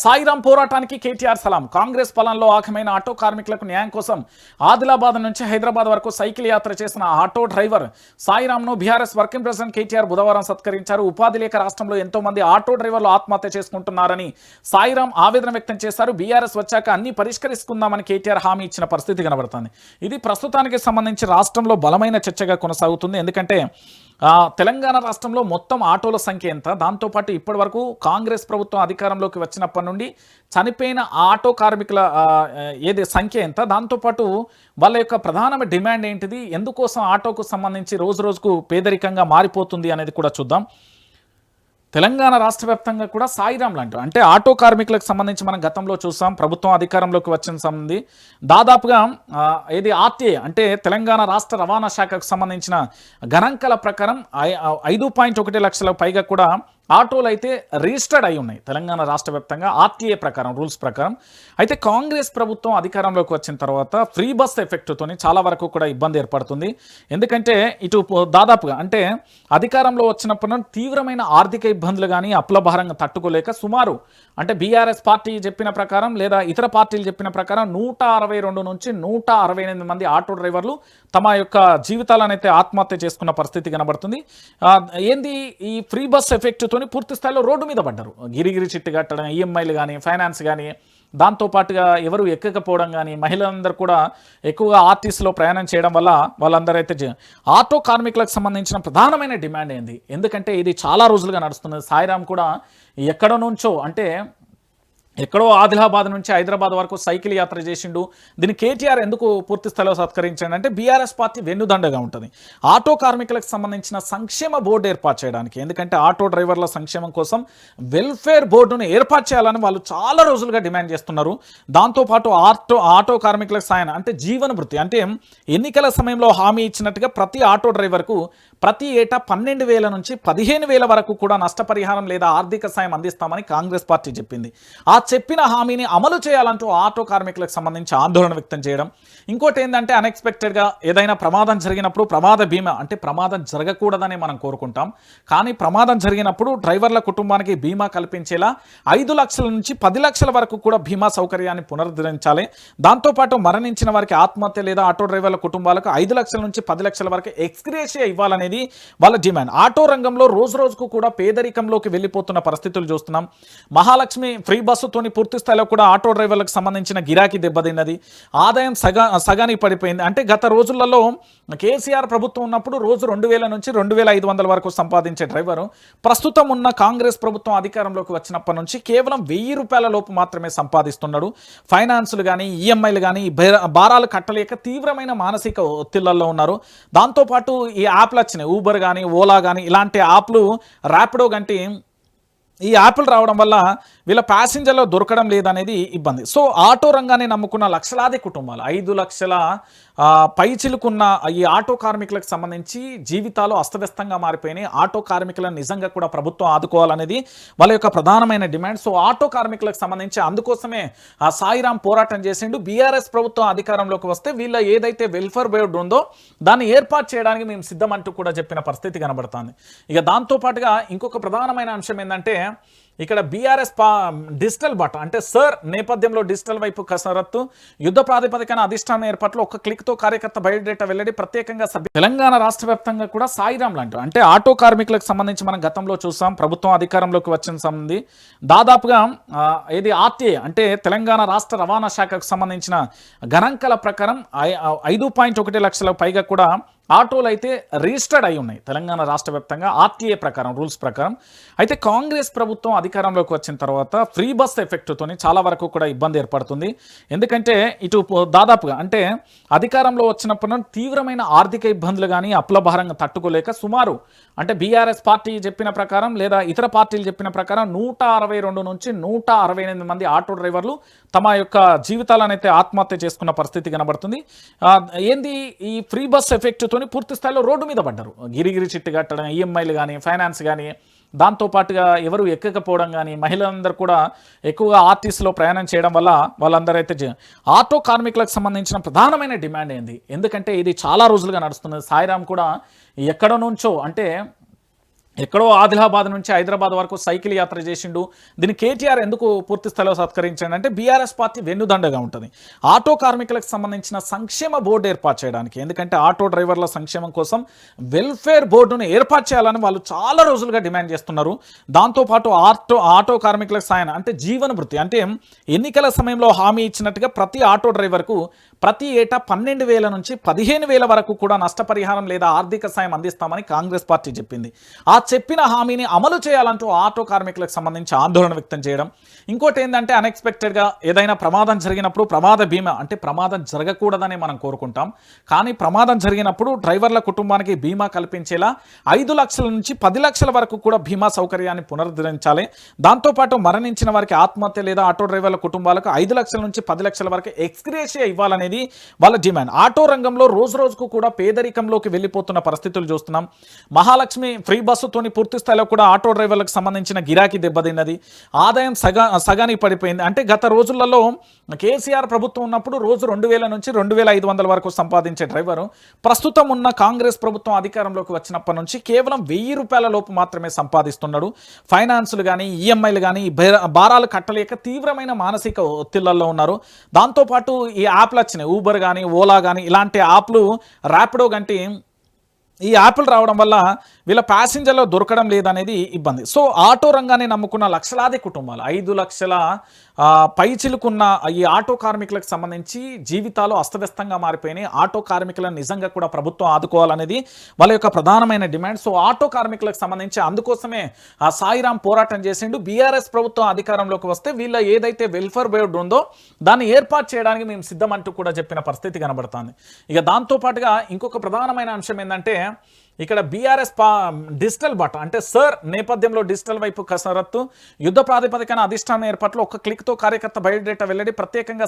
సాయిరాం పోరాటానికి కేటీఆర్ సలాం. కాంగ్రెస్ పాలనలో ఆఖమైన ఆటో కార్మికులకు న్యాయం కోసం ఆదిలాబాద్ నుంచి హైదరాబాద్ వరకు సైకిల్ యాత్ర చేసిన ఆటో డ్రైవర్ సాయిరాంను బీఆర్ఎస్ వర్కింగ్ ప్రెసిడెంట్ కేటీఆర్ బుధవారం సత్కరించారు. ఉపాధి లేక రాష్ట్రంలో ఎంతో మంది ఆటో డ్రైవర్లు ఆత్మహత్య చేసుకుంటున్నారని సాయిరాం ఆవేదన వ్యక్తం చేశారు. బీఆర్ఎస్ వచ్చాక అన్ని పరిష్కరిస్తుందామని కేటీఆర్ హామీ ఇచ్చిన పరిస్థితి కనబడుతుంది. ఇది ప్రస్తుతానికి సంబంధించి రాష్ట్రంలో బలమైన చర్చగా కొనసాగుతుంది. ఎందుకంటే తెలంగాణ రాష్ట్రంలో మొత్తం ఆటోల సంఖ్య ఎంత, దాంతోపాటు ఇప్పటి వరకు కాంగ్రెస్ ప్రభుత్వం అధికారంలోకి వచ్చినప్పటి నుండి చనిపోయిన ఆటో కార్మికుల ఏది సంఖ్య ఎంత, దాంతోపాటు వాళ్ళ యొక్క ప్రధాన డిమాండ్ ఏంటిది, ఎందుకోసం ఆటోకు సంబంధించి రోజు రోజుకు పేదరికంగా మారిపోతుంది అనేది కూడా చూద్దాం. తెలంగాణ రాష్ట్ర వ్యాప్తంగా కూడా సాయిరాం లాంటి అంటే ఆటో కార్మికులకు సంబంధించి మనం గతంలో చూసాం. ప్రభుత్వం అధికారంలోకి వచ్చిన సంబంధి దాదాపుగా ఏది ఆర్టీఏ అంటే తెలంగాణ రాష్ట్ర రవాణా శాఖకు సంబంధించిన గణాంకాల ప్రకారం 5.1 లక్షల పైగా కూడా ఆటోలు అయితే రిజిస్టర్డ్ అయి ఉన్నాయి తెలంగాణ రాష్ట్ర వ్యాప్తంగా ఆర్టీఏ ప్రకారం, రూల్స్ ప్రకారం. అయితే కాంగ్రెస్ ప్రభుత్వం అధికారంలోకి వచ్చిన తర్వాత ఫ్రీ బస్ ఎఫెక్ట్తోని చాలా వరకు కూడా ఇబ్బంది ఏర్పడుతుంది. ఎందుకంటే ఇటు దాదాపుగా అంటే అధికారంలో వచ్చినప్పుడు తీవ్రమైన ఆర్థిక ఇబ్బందులు కానీ అప్పుల భారంగా తట్టుకోలేక సుమారు అంటే బీఆర్ఎస్ పార్టీ చెప్పిన ప్రకారం లేదా ఇతర పార్టీలు చెప్పిన ప్రకారం 162 నుంచి 168 మంది ఆటో డ్రైవర్లు తమ యొక్క జీవితాలను అయితే ఆత్మహత్య చేసుకున్న పరిస్థితి కనబడుతుంది. ఏంది ఈ ఫ్రీ బస్ ఎఫెక్ట్తో పూర్తి స్థాయిలో రోడ్డు మీద పడ్డారు. గిరిగిరి చిట్టు కట్టడం, ఈఎంఐలు కానీ, ఫైనాన్స్ కానీ, దాంతోపాటుగా ఎవరు ఎక్కకపోవడం కానీ, మహిళలందరూ కూడా ఎక్కువగా ఆర్టీసీలో ప్రయాణం చేయడం వల్ల వాళ్ళందరూ అయితే ఆటో కార్మికులకు సంబంధించిన ప్రధానమైన డిమాండ్ ఏంది, ఎందుకంటే ఇది చాలా రోజులుగా నడుస్తున్నది. సాయిరాం కూడా ఎక్కడ నుంచో అంటే ఎక్కడో ఆదిలాబాద్ నుంచి హైదరాబాద్ వరకు సైకిల్ యాత్ర చేసిండు. దీన్ని కేటీఆర్ ఎందుకు పూర్తి స్థాయిలో సత్కరించాడు అంటే బీఆర్ఎస్ పార్టీ వెన్నుదండగా ఉంటుంది ఆటో కార్మికులకు సంబంధించిన సంక్షేమ బోర్డు ఏర్పాటు చేయడానికి. ఎందుకంటే ఆటో డ్రైవర్ల సంక్షేమం కోసం వెల్ఫేర్ బోర్డును ఏర్పాటు చేయాలని వాళ్ళు చాలా రోజులుగా డిమాండ్ చేస్తున్నారు. దాంతోపాటు ఆటో కార్మికులకు సాయం అంటే జీవన వృత్తి అంటే ఎన్నికల సమయంలో హామీ ఇచ్చినట్టుగా ప్రతి ఆటో డ్రైవర్కు ప్రతి ఏటా 12,000 నుంచి 15,000 వరకు కూడా నష్టపరిహారం లేదా ఆర్థిక సాయం అందిస్తామని కాంగ్రెస్ పార్టీ చెప్పింది. ఆ చెప్పిన హామీని అమలు చేయాలంటూ ఆటో కార్మికులకు సంబంధించి ఆందోళన వ్యక్తం చేయడం. ఇంకోటి ఏంటంటే అన్ఎక్స్పెక్టెడ్గా ఏదైనా ప్రమాదం జరిగినప్పుడు ప్రమాద బీమా అంటే ప్రమాదం జరగకూడదని మనం కోరుకుంటాం, కానీ ప్రమాదం జరిగినప్పుడు డ్రైవర్ల కుటుంబానికి బీమా కల్పించేలా 5 లక్షల నుంచి 10 లక్షల వరకు కూడా బీమా సౌకర్యాన్ని పునరుద్ధరించాలి. దాంతోపాటు మరణించిన వారికి ఆత్మహత్య లేదా ఆటో డ్రైవర్ల కుటుంబాలకు 5 లక్షల నుంచి 10 లక్షల వరకు ఎక్స్గ్రేషియా ఇవ్వాలనేది వాళ్ళ డిమాండ్. ఆటో రంగంలో రోజు రోజుకు కూడా పేదరికంలోకి వెళ్ళిపోతున్న పరిస్థితులు చూస్తున్నాం. మహాలక్ష్మి ఫ్రీ బస్సుతోని పూర్తి స్థాయిలో కూడా ఆటో డ్రైవర్లకు సంబంధించిన గిరాకీ దెబ్బతిన్నది, ఆదాయం సగానికి పడిపోయింది. అంటే గత రోజులలో కేసీఆర్ ప్రభుత్వం ఉన్నప్పుడు రోజు 2,000 నుంచి 2,500 వరకు సంపాదించే డ్రైవరు ప్రస్తుతం ఉన్న కాంగ్రెస్ ప్రభుత్వం అధికారంలోకి వచ్చినప్పటి నుంచి కేవలం 1,000 రూపాయల లోపు మాత్రమే సంపాదిస్తున్నాడు. ఫైనాన్సులు కానీ, ఈఎంఐలు కానీ భారాలు కట్టలేక తీవ్రమైన మానసిక ఒత్తిళ్లలో ఉన్నారు. దాంతోపాటు ఈ యాప్లు వచ్చినాయి, ఊబర్ కానీ, ఓలా కానీ, ఇలాంటి యాప్లు, ర్యాపిడో కంటే ఈ యాప్లు రావడం వల్ల వీళ్ళ ప్యాసింజర్లు దొరకడం లేదనేది ఇబ్బంది. సో ఆటో రంగాన్ని నమ్ముకున్న లక్షలాది కుటుంబాలు 5 లక్షల పైచిలుకున్న ఈ ఆటో కార్మికులకు సంబంధించి జీవితాలు అస్తవ్యస్తంగా మారిపోయినాయి. ఆటో కార్మికులను నిజంగా కూడా ప్రభుత్వం ఆదుకోవాలనేది వాళ్ళ యొక్క ప్రధానమైన డిమాండ్. సో ఆటో కార్మికులకు సంబంధించి అందుకోసమే సాయిరాం పోరాటం చేసిండు. బీఆర్ఎస్ ప్రభుత్వం అధికారంలోకి వస్తే వీళ్ళ ఏదైతే వెల్ఫేర్ బోర్డు ఉందో దాన్ని ఏర్పాటు చేయడానికి మేము సిద్ధమంటూ కూడా చెప్పిన పరిస్థితి కనబడుతుంది. ఇక దాంతోపాటుగా ఇంకొక ప్రధానమైన అంశం ఏంటంటే ఇక్కడ బీఆర్ఎస్ డిజిటల్ బట్ అంటే సర్ నేపథ్యంలో డిజిటల్ వైపు కసరత్తు, యుద్ధ ప్రాతిపదికన అధిష్టానం ఏర్పాట్లు, ఒక్క క్లిక్తో కార్యకర్త బయోడేటా వెల్లడి, ప్రత్యేకంగా తెలంగాణ రాష్ట్ర వ్యాప్తంగా కూడా సాయిరాం లాంటి అంటే ఆటో కార్మికులకు సంబంధించి మనం గతంలో చూసాం. ప్రభుత్వం అధికారంలోకి వచ్చిన సంబంధి దాదాపుగా ఏది ఆర్టీఏ అంటే తెలంగాణ రాష్ట్ర రవాణా శాఖకు సంబంధించిన గణాంకాల ప్రకారం 5.1 లక్షల పైగా కూడా ఆటోలు అయితే రిజిస్టర్డ్ అయి ఉన్నాయి తెలంగాణ రాష్ట్ర వ్యాప్తంగా ఆర్టీఏ ప్రకారం, రూల్స్ ప్రకారం. అయితే కాంగ్రెస్ ప్రభుత్వం అధికారంలోకి వచ్చిన తర్వాత ఫ్రీ బస్ ఎఫెక్ట్తోని చాలా వరకు కూడా ఇబ్బంది ఏర్పడుతుంది. ఎందుకంటే ఇటు దాదాపుగా అంటే అధికారంలో వచ్చినప్పుడు తీవ్రమైన ఆర్థిక ఇబ్బందులు కానీ అప్పుల భారంగా తట్టుకోలేక సుమారు అంటే బీఆర్ఎస్ పార్టీ చెప్పిన ప్రకారం లేదా ఇతర పార్టీలు చెప్పిన ప్రకారం 162 నుంచి 168 మంది ఆటో డ్రైవర్లు తమ యొక్క జీవితాలను అయితే ఆత్మహత్య చేసుకున్న పరిస్థితి కనబడుతుంది. ఏంది ఈ ఫ్రీ బస్ ఎఫెక్ట్తో పూర్తి స్థాయిలో రోడ్డు మీద పడ్డారు. గిరిగిరి చిట్టు కట్టడం, ఈఎంఐలు కానీ, ఫైనాన్స్ కానీ, దాంతోపాటుగా ఎవరు ఎక్కకపోవడం కానీ, మహిళలందరూ కూడా ఎక్కువగా ఆర్టీసీలో ప్రయాణం చేయడం వల్ల వాళ్ళందరూ అయితే ఆటో కార్మికులకు సంబంధించిన ప్రధానమైన డిమాండ్ ఏంది, ఎందుకంటే ఇది చాలా రోజులుగా నడుస్తున్నది. సాయిరాం కూడా ఎక్కడ నుంచో అంటే ఎక్కడో ఆదిలాబాద్ నుంచి హైదరాబాద్ వరకు సైకిల్ యాత్ర చేసిండు. దీన్ని కేటీఆర్ ఎందుకు పూర్తి స్థాయిలో సత్కరించాడు అంటే బీఆర్ఎస్ పార్టీ వెన్నుదండగా ఉంటుంది ఆటో కార్మికులకు సంబంధించిన సంక్షేమ బోర్డు ఏర్పాటు చేయడానికి. ఎందుకంటే ఆటో డ్రైవర్ల సంక్షేమం కోసం వెల్ఫేర్ బోర్డును ఏర్పాటు చేయాలని వాళ్ళు చాలా రోజులుగా డిమాండ్ చేస్తున్నారు. దాంతోపాటు ఆటో కార్మికులకు సాయం అంటే జీవన భృతి అంటే ఎన్నికల సమయంలో హామీ ఇచ్చినట్టుగా ప్రతి ఆటో డ్రైవర్కు ప్రతి ఏటా 12,000 నుంచి 15,000 వరకు కూడా నష్టపరిహారం లేదా ఆర్థిక సాయం అందిస్తామని కాంగ్రెస్ పార్టీ చెప్పింది. ఆ చెప్పిన హామీని అమలు చేయాలంటూ ఆటో కార్మికులకు సంబంధించి ఆందోళన వ్యక్తం చేయడం. ఇంకోటి ఏంటంటే అన్ఎక్స్పెక్టెడ్గా ఏదైనా ప్రమాదం జరిగినప్పుడు ప్రమాద బీమా అంటే ప్రమాదం జరగకూడదని మనం కోరుకుంటాం, కానీ ప్రమాదం జరిగినప్పుడు డ్రైవర్ల కుటుంబానికి బీమా కల్పించేలా 5 లక్షల నుంచి 10 లక్షల వరకు కూడా బీమా సౌకర్యాన్ని పునరుద్ధరించాలి. దాంతోపాటు మరణించిన వారికి ఆత్మహత్య లేదా ఆటో డ్రైవర్ల కుటుంబాలకు 5 లక్షల నుంచి 10 లక్షల వరకు ఎక్స్గ్రేషియా ఇవ్వాలనేది వాళ్ళ డిమాండ్. ఆటో రంగంలో రోజు రోజుకు కూడా పేదరికంలోకి వెళ్ళిపోతున్న పరిస్థితులు చూస్తున్నాం. మహాలక్ష్మి ఫ్రీ బస్సుతోని పూర్తి స్థాయిలో కూడా ఆటో డ్రైవర్లకు సంబంధించిన గిరాకీ దెబ్బతిన్నది, ఆదాయం సగానికి పడిపోయింది. అంటే గత రోజులలో కేసీఆర్ ప్రభుత్వం ఉన్నప్పుడు రోజు 2,000 నుంచి 2,500 వరకు సంపాదించే డ్రైవరు ప్రస్తుతం ఉన్న కాంగ్రెస్ ప్రభుత్వం అధికారంలోకి వచ్చినప్పటి నుంచి కేవలం 1,000 రూపాయల లోపు మాత్రమే సంపాదిస్తున్నాడు. ఫైనాన్సులు కానీ ఈఎంఐలు కానీ భారాలు కట్టలేక తీవ్రమైన మానసిక ఒత్తిళ్లలో ఉన్నారు. దాంతోపాటు ఈ యాప్లు వచ్చినాయి, ఊబర్ కానీ ఓలా కానీ ఇలాంటి యాప్లు, ర్యాపిడో కంటే ఈ యాప్లు రావడం వల్ల వీళ్ళ ప్యాసింజర్లు దొరకడం లేదనేది ఇబ్బంది. సో ఆటో రంగాన్ని నమ్ముకున్న లక్షలాది కుటుంబాలు 5 లక్షల పైచిలుకున్న ఈ ఆటో కార్మికులకు సంబంధించి జీవితాలు అస్తవ్యస్తంగా మారిపోయినాయి. ఆటో కార్మికులను నిజంగా కూడా ప్రభుత్వం ఆదుకోవాలనేది వాళ్ళ యొక్క ప్రధానమైన డిమాండ్. సో ఆటో కార్మికులకు సంబంధించి అందుకోసమే సాయిరాం పోరాటం చేసిండు. బీఆర్ఎస్ ప్రభుత్వం అధికారంలోకి వస్తే వీళ్ళ ఏదైతే వెల్ఫేర్ బోర్డు ఉందో దాన్ని ఏర్పాటు చేయడానికి మేము సిద్ధమంటూ కూడా చెప్పిన పరిస్థితి కనబడుతుంది. ఇక దాంతోపాటుగా ఇంకొక ప్రధానమైన అంశం ఏంటంటే ఇక్కడ బీఆర్ఎస్ డిజిటల్ బట్ అంటే సర్ నేపథ్యంలో డిజిటల్ వైపు కసరత్తు, యుద్ధ ప్రాతిపదికన అధిష్టానం ఏర్పాట్లు, ఒక్క క్లిక్తో కార్యకర్త బయోడేటా వెల్లడి, ప్రత్యేకంగా